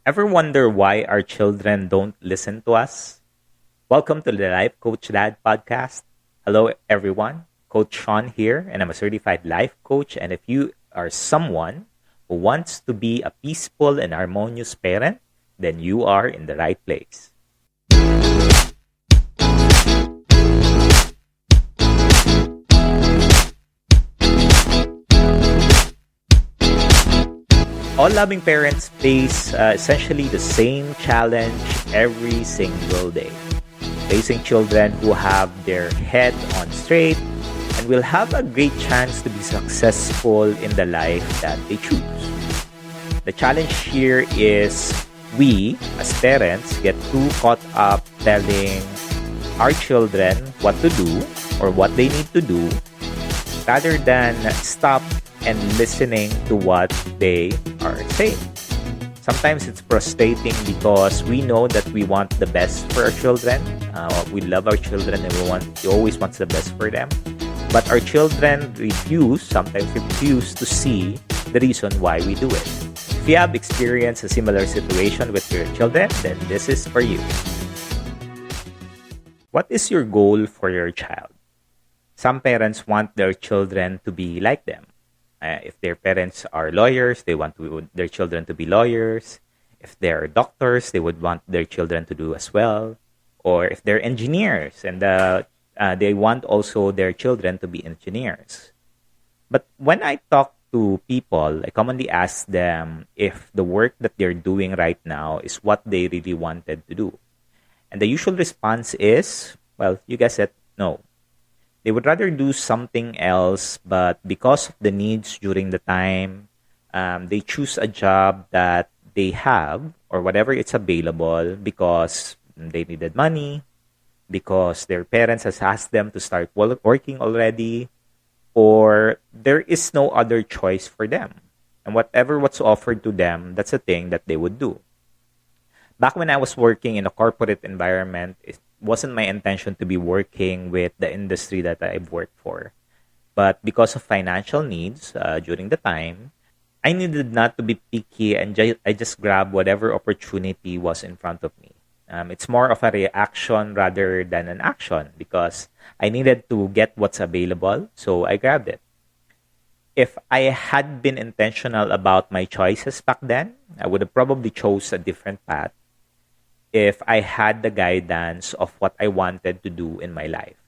Ever wonder why our children don't listen to us? Welcome to the Life Coach Dad podcast. Hello, everyone. Coach Sean here, and I'm a certified life coach. And if you are someone who wants to be a peaceful and harmonious parent, then you are in the right place. All loving parents face essentially the same challenge every single day. Raising children who have their head on straight and will have a great chance to be successful in the life that they choose. The challenge here is we, as parents, get too caught up telling our children what to do or what they need to do rather than stop and listening to what they are saying. Sometimes it's frustrating because we know that we want the best for our children. We love our children and we always want the best for them. But our children sometimes refuse to see the reason why we do it. If you have experienced a similar situation with your children, then this is for you. What is your goal for your child? Some parents want their children to be like them. If their parents are lawyers, they want their children to be lawyers. If they're doctors, they would want their children to do as well. Or if they're engineers, and they want also their children to be engineers. But when I talk to people, I commonly ask them if the work that they're doing right now is what they really wanted to do. And the usual response is, well, you guessed it, no. They would rather do something else, but because of the needs during the time, they choose a job that they have or whatever it's available because they needed money, because their parents has asked them to start working already, or there is no other choice for them. And what's offered to them, that's a thing that they would do. Back when I was working in a corporate environment, it wasn't my intention to be working with the industry that I've worked for. But because of financial needs during the time, I needed not to be picky and I just grabbed whatever opportunity was in front of me. It's more of a reaction rather than an action because I needed to get what's available, so I grabbed it. If I had been intentional about my choices back then, I would have probably chose a different path if I had the guidance of what I wanted to do in my life.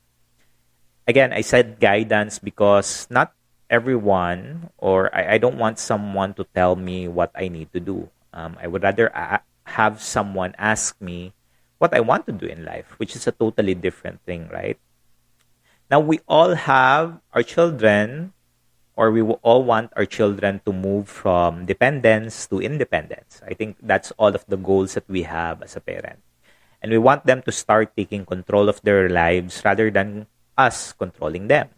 Again, I said guidance because not everyone, or I don't want someone to tell me what I need to do. I would rather have someone ask me what I want to do in life, which is a totally different thing, right? Now, we all have our children, or we will all want our children to move from dependence to independence. I think that's all of the goals that we have as a parent. And we want them to start taking control of their lives rather than us controlling them.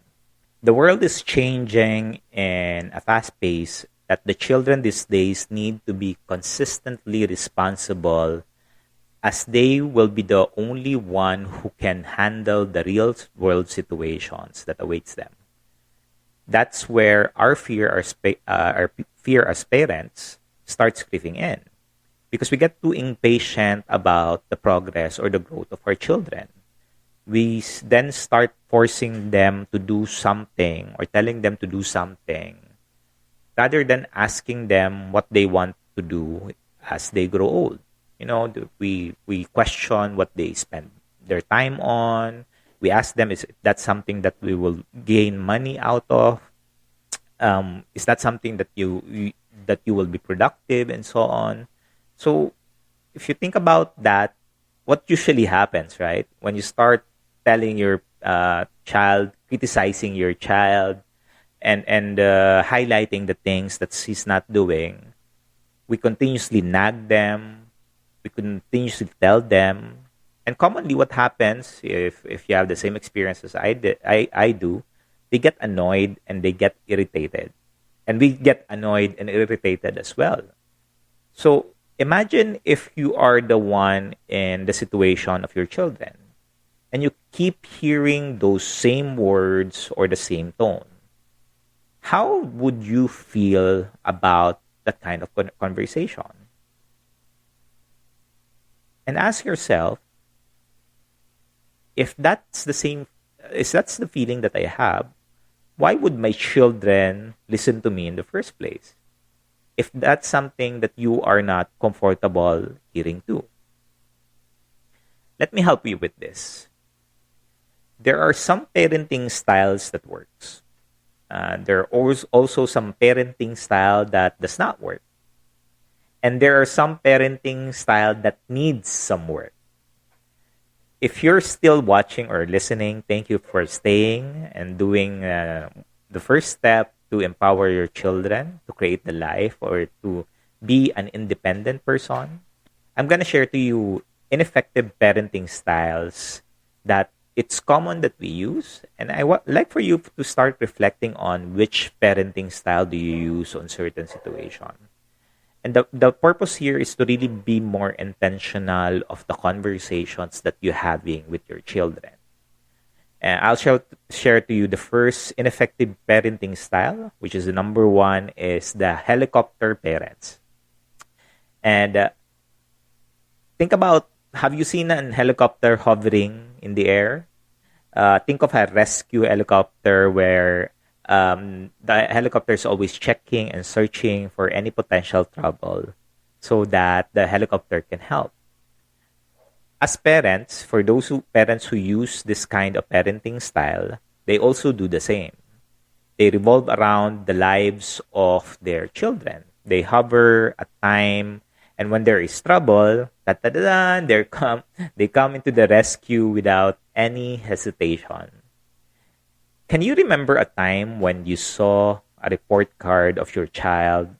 The world is changing in a fast pace that the children these days need to be consistently responsible as they will be the only one who can handle the real world situations that awaits them. That's where our fear as parents starts creeping in because we get too impatient about the progress or the growth of our children. We then start forcing them to do something or telling them to do something rather than asking them what they want to do as they grow old. You know, we question what they spend their time on. We ask them, is that something that we will gain money out of? Is that something that you will be productive and so on? So if you think about that, what usually happens, right? When you start telling your child, criticizing your child, and highlighting the things that she's not doing, we continuously nag them. We continuously tell them. And commonly what happens, if you have the same experience as I do, they get annoyed and they get irritated. And we get annoyed and irritated as well. So imagine if you are the one in the situation of your children and you keep hearing those same words or the same tone. How would you feel about that kind of conversation? And ask yourself, if that's the feeling that I have, why would my children listen to me in the first place? If that's something that you are not comfortable hearing to. Let me help you with this. There are some parenting styles that works. There are also some parenting style that does not work. And there are some parenting style that needs some work. If you're still watching or listening, thank you for staying and doing the first step to empower your children to create the life or to be an independent person. I'm going to share to you ineffective parenting styles that it's common that we use. And I would like for you to start reflecting on which parenting style do you use on certain situation. And the purpose here is to really be more intentional of the conversations that you're having with your children. And I'll share to you the first ineffective parenting style, which is the number one, is the helicopter parents. And think about, have you seen a helicopter hovering in the air? Think of a rescue helicopter where the helicopter is always checking and searching for any potential trouble so that the helicopter can help. As parents, for those parents who use this kind of parenting style, they also do the same. They revolve around the lives of their children. They hover at time, and when there is trouble, they come into the rescue without any hesitation. Can you remember a time when you saw a report card of your child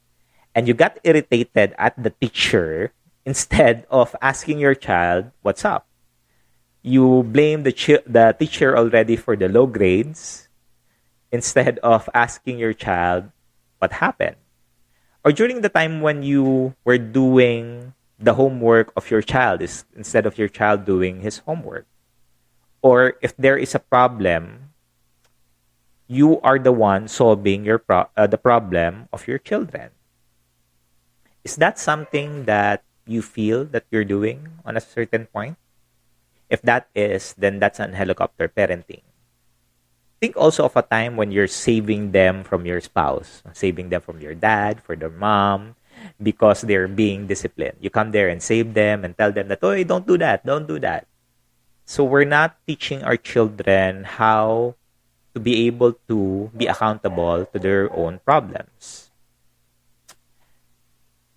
and you got irritated at the teacher instead of asking your child, what's up? You blame the teacher already for the low grades instead of asking your child what happened. Or during the time when you were doing the homework of your child instead of your child doing his homework. Or if there is a problem, you are the one solving the problem of your children. Is that something that you feel that you're doing on a certain point? If that is, then that's an helicopter parenting. Think also of a time when you're saving them from your spouse, saving them from your dad, for their mom, because they're being disciplined. You come there and save them and tell them that, oh, don't do that, don't do that. So we're not teaching our children how to be able to be accountable to their own problems.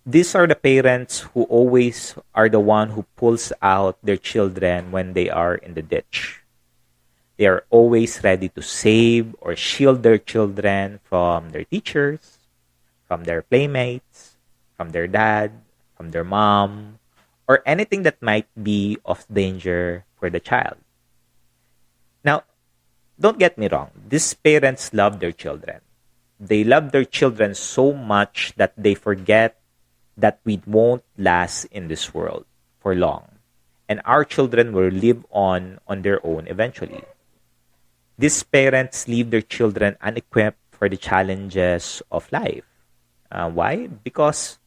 These are the parents who always are the one who pulls out their children when they are in the ditch. They are always ready to save or shield their children from their teachers, from their playmates, from their dad, from their mom, or anything that might be of danger for the child. Now, don't get me wrong. These parents love their children. They love their children so much that they forget that we won't last in this world for long. And our children will live on their own eventually. These parents leave their children unequipped for the challenges of life. Why? Because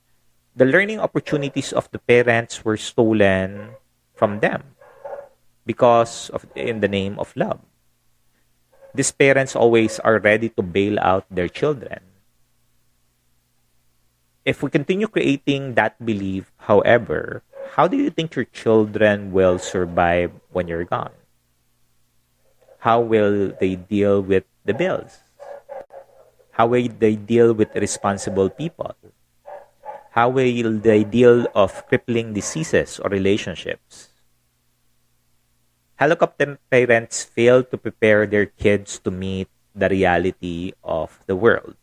the learning opportunities of the parents were stolen from them in the name of love. These parents always are ready to bail out their children. If we continue creating that belief, however, how do you think your children will survive when you're gone? How will they deal with the bills? How will they deal with responsible people? How will they deal of crippling diseases or relationships? Helicopter parents fail to prepare their kids to meet the reality of the world.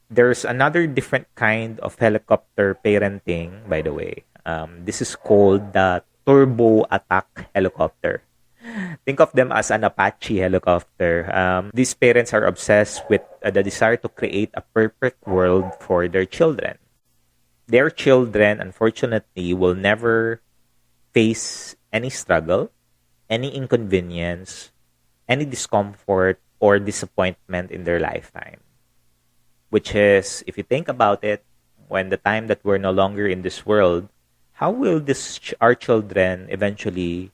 There's another different kind of helicopter parenting, by the way. This is called the turbo attack helicopter. Think of them as an Apache helicopter. These parents are obsessed with the desire to create a perfect world for their children. Their children, unfortunately, will never face any struggle, any inconvenience, any discomfort, or disappointment in their lifetime. Which is, if you think about it, when the time that we're no longer in this world, how will our children eventually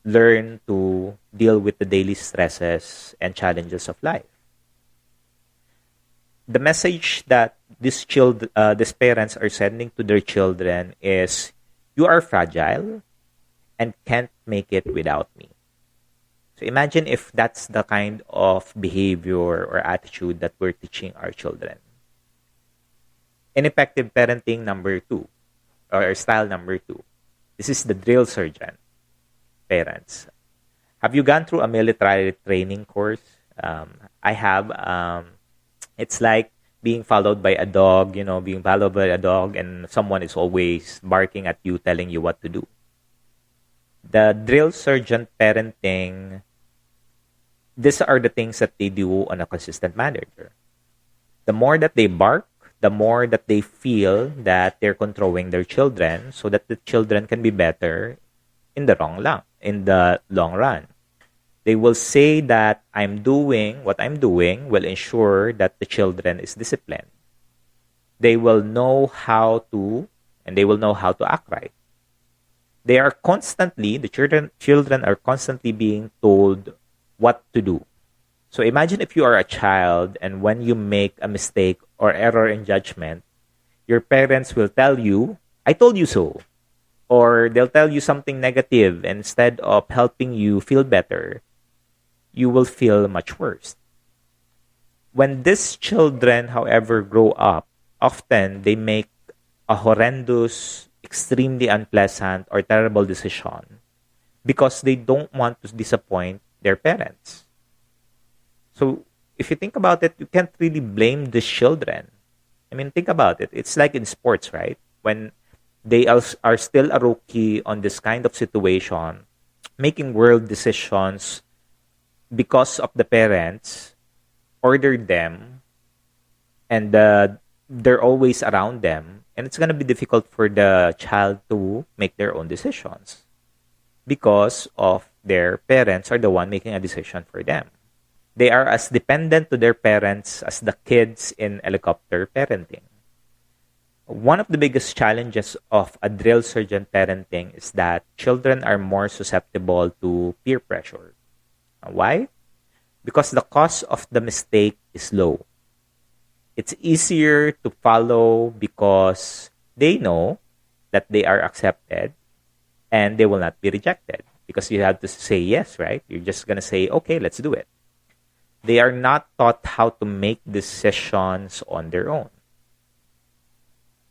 learn to deal with the daily stresses and challenges of life? The message that these parents are sending to their children is, you are fragile and can't make it without me. So imagine if that's the kind of behavior or attitude that we're teaching our children. Ineffective parenting number 2, or style number 2. This is the drill sergeant parents. Have you gone through a military training course? I have. It's like being followed by a dog, being followed by a dog, and someone is always barking at you, telling you what to do. The drill sergeant parenting, these are the things that they do on a consistent manner. The more that they bark, the more that they feel that they're controlling their children so that the children can be better in the long run. They will say that what I'm doing will ensure that the children is disciplined. They will know how to act right. The children are constantly being told what to do. So imagine if you are a child and when you make a mistake or error in judgment, your parents will tell you, I told you so. Or they'll tell you something negative, and instead of helping you feel better, you will feel much worse. When these children, however, grow up, often they make a horrendous, extremely unpleasant, or terrible decision because they don't want to disappoint their parents. So if you think about it, you can't really blame these children. I mean, think about it. It's like in sports, right? When they are still a rookie on this kind of situation, making world decisions because of the parents ordered them, and they're always around them, and it's going to be difficult for the child to make their own decisions because of their parents are the one making a decision for them. They are as dependent to their parents as the kids in helicopter parenting. One of the biggest challenges of a drill sergeant parenting is that children are more susceptible to peer pressure. Why? Because the cost of the mistake is low. It's easier to follow because they know that they are accepted and they will not be rejected. Because you have to say yes, right? You're just going to say, okay, let's do it. They are not taught how to make decisions on their own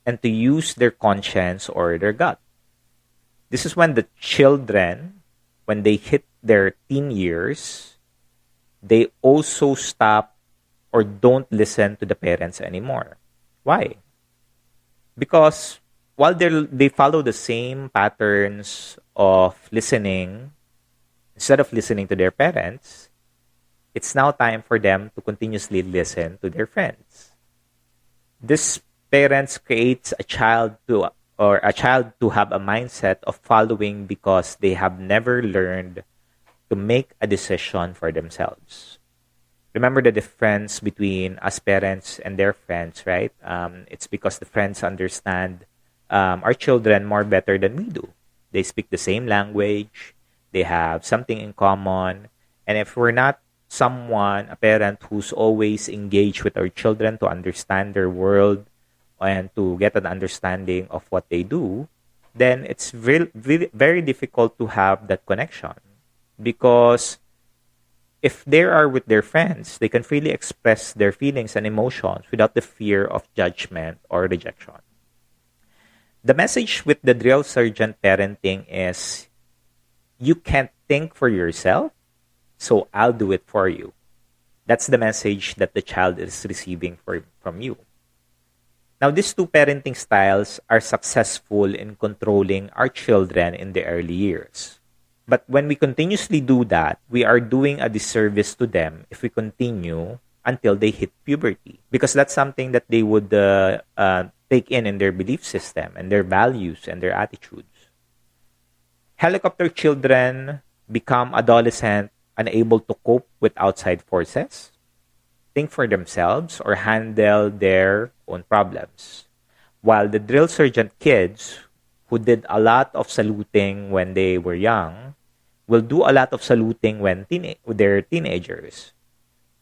and to use their conscience or their gut. This is when the children, when they hit their teen years, they also stop or don't listen to the parents anymore. Why? Because while they follow the same patterns of listening, instead of listening to their parents, it's now time for them to continuously listen to their friends. This parents creates a child to have a mindset of following because they have never learned to make a decision for themselves. Remember the difference between us parents and their friends, right? It's because the friends understand our children more better than we do. They speak the same language. They have something in common. And if we're not a parent who's always engaged with our children to understand their world and to get an understanding of what they do, then it's very difficult to have that connection. Because if they are with their friends, they can freely express their feelings and emotions without the fear of judgment or rejection. The message with the drill sergeant parenting is, you can't think for yourself, so I'll do it for you. That's the message that the child is receiving from you. Now, these two parenting styles are successful in controlling our children in the early years. But when we continuously do that, we are doing a disservice to them if we continue until they hit puberty. Because that's something that they would take in their belief system and their values and their attitudes. Helicopter children become adolescent, unable to cope with outside forces, think for themselves, or handle their own problems. While the drill sergeant kids who did a lot of saluting when they were young will do a lot of saluting when they're teenagers.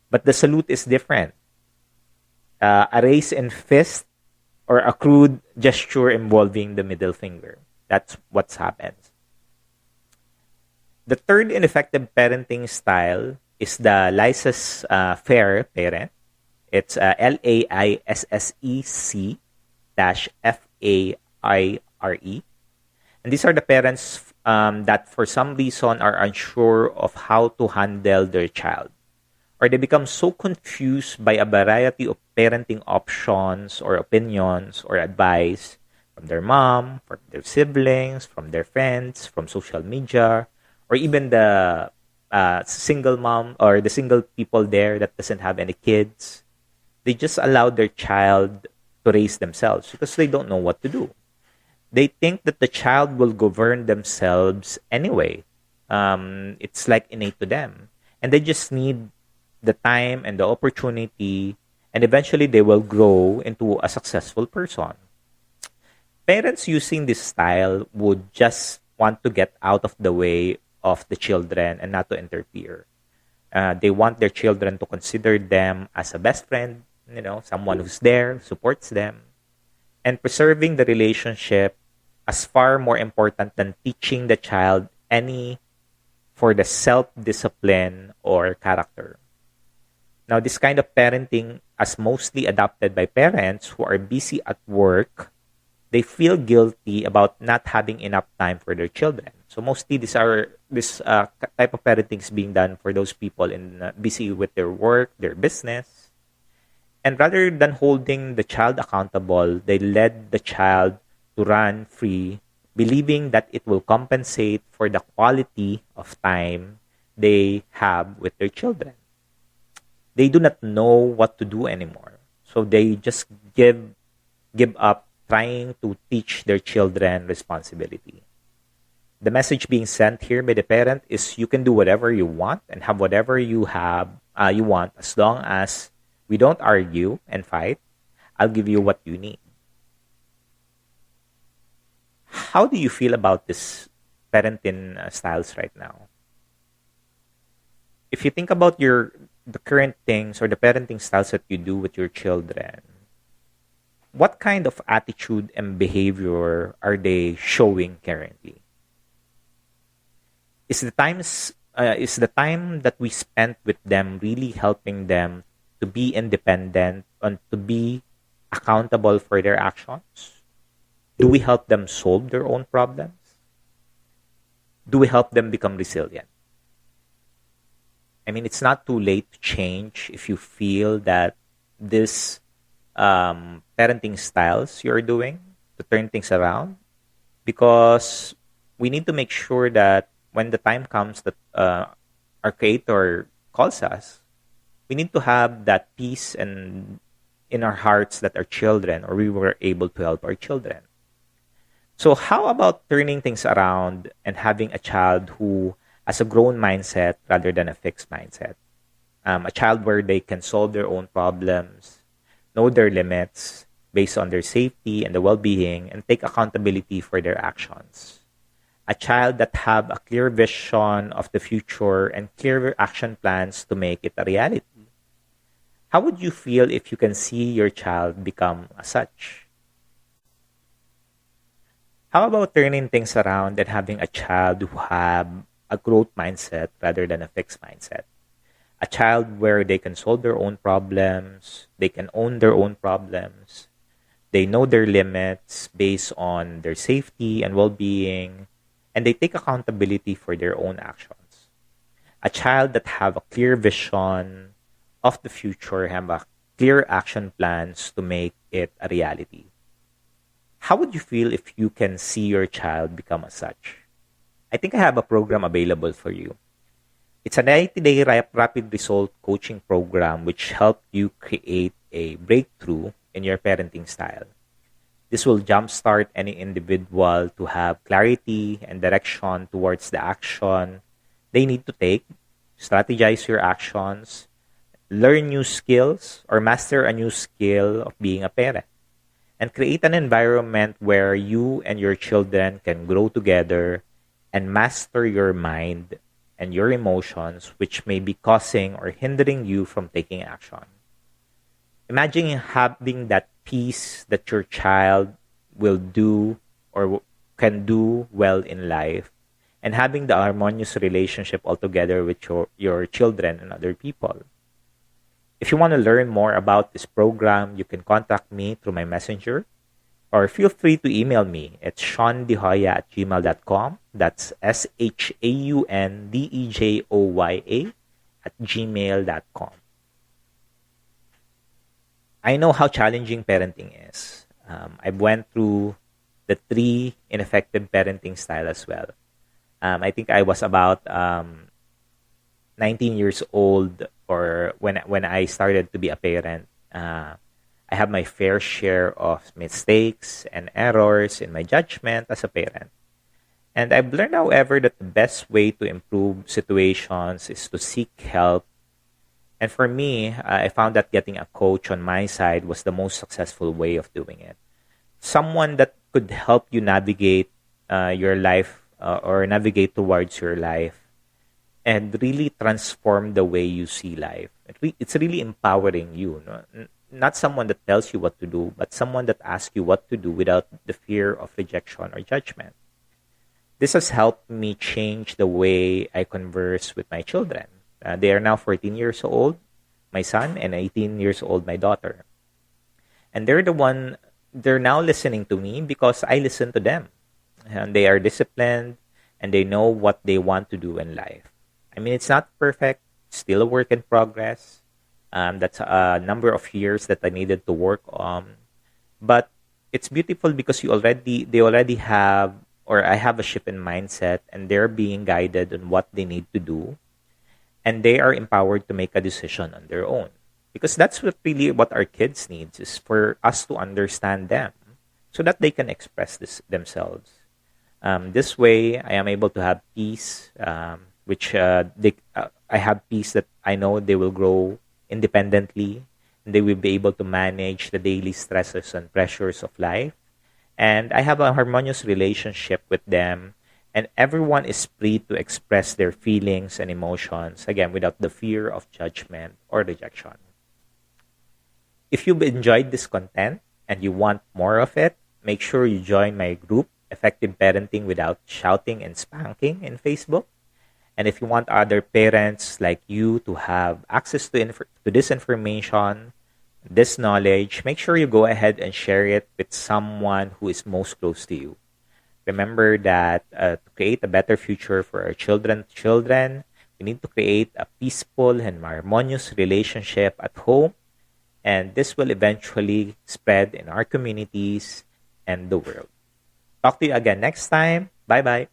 But the salute is different. A raise in fist or a crude gesture involving the middle finger. That's what happens. The third ineffective parenting style is the laissez-faire parent. It's LAISSEC FAIRE. And these are the parents that for some reason are unsure of how to handle their child. Or they become so confused by a variety of parenting options or opinions or advice from their mom, from their siblings, from their friends, from social media, or even the single mom or the single people there that doesn't have any kids. They just allow their child to raise themselves because they don't know what to do. They think that the child will govern themselves anyway. It's like innate to them. And they just need the time and the opportunity, and eventually they will grow into a successful person. Parents using this style would just want to get out of the way of the children and not to interfere. They want their children to consider them as a best friend, someone who's there, supports them. And preserving the relationship as far more important than teaching the child any for the self-discipline or character. Now, this kind of parenting is mostly adopted by parents who are busy at work. They feel guilty about not having enough time for their children. So mostly this type of parenting is being done for those people busy with their work, their business. And rather than holding the child accountable, they let the child to run free, believing that it will compensate for the quality of time they have with their children. They do not know what to do anymore. So they just give up trying to teach their children responsibility. The message being sent here by the parent is you can do whatever you want and have whatever you want as long as we don't argue and fight. I'll give you what you need. How do you feel about this parenting styles right now? If you think about the current things or the parenting styles that you do with your children, what kind of attitude and behavior are they showing currently? Is the time that we spent with them really helping them to be independent and to be accountable for their actions? Do we help them solve their own problems? Do we help them become resilient? I mean, it's not too late to change if you feel that this parenting styles you're doing to turn things around, because we need to make sure that when the time comes that our Creator calls us, we need to have that peace and in our hearts that our children, or we were able to help our children. So how about turning things around and having a child who has a grown mindset rather than a fixed mindset? A child where they can solve their own problems, know their limits based on their safety and the well-being, and take accountability for their actions. A child that have a clear vision of the future and clear action plans to make it a reality. How would you feel if you can see your child become as such? How about turning things around and having a child who have a growth mindset rather than a fixed mindset? A child where they can solve their own problems, they can own their own problems, they know their limits based on their safety and well-being, and they take accountability for their own actions. A child that have a clear vision of the future, have a clear action plans to make it a reality. How would you feel if you can see your child become as such? I think I have a program available for you. It's a 90-day rapid result coaching program which helped you create a breakthrough in your parenting style. This will jumpstart any individual to have clarity and direction towards the action they need to take, strategize your actions, learn new skills, or master a new skill of being a parent. and create an environment where you and your children can grow together and master your mind and your emotions, which may be causing or hindering you from taking action. Imagine having that peace that your child will do or can do well in life, and having the harmonious relationship altogether with your children and other people. If you want to learn more about this program, you can contact me through my messenger, or feel free to email me at seandejoya@gmail.com. That's SHAUNDEJOYA@gmail.com. I know how challenging parenting is. I went through the 3 ineffective parenting style as well. I think I was about 19 years old, or when I started to be a parent. I have my fair share of mistakes and errors in my judgment as a parent. And I've learned, however, that the best way to improve situations is to seek help. And for me, I found that getting a coach on my side was the most successful way of doing it. Someone that could help you navigate your life, or navigate towards your life, and really transform the way you see life. It's really empowering you. No? Not someone that tells you what to do, but someone that asks you what to do without the fear of rejection or judgment. This has helped me change the way I converse with my children. They are now 14 years old, my son, and 18 years old, my daughter. And they're now listening to me because I listen to them. And they are disciplined, and they know what they want to do in life. I mean, it's not perfect, still a work in progress. That's a number of years that I needed to work on. But it's beautiful because they already have, or I have a shift in mindset, and they're being guided on what they need to do. And they are empowered to make a decision on their own. Because that's what our kids need, is for us to understand them so that they can express themselves. This way, I am able to have peace, I have peace that I know they will grow independently, and they will be able to manage the daily stresses and pressures of life. And I have a harmonious relationship with them, and everyone is free to express their feelings and emotions, again, without the fear of judgment or rejection. If you've enjoyed this content and you want more of it, make sure you join my group, Effective Parenting Without Shouting and Spanking, in Facebook. And if you want other parents like you to have access to this information, this knowledge, make sure you go ahead and share it with someone who is most close to you. Remember that to create a better future for our children, we need to create a peaceful and harmonious relationship at home. And this will eventually spread in our communities and the world. Talk to you again next time. Bye-bye.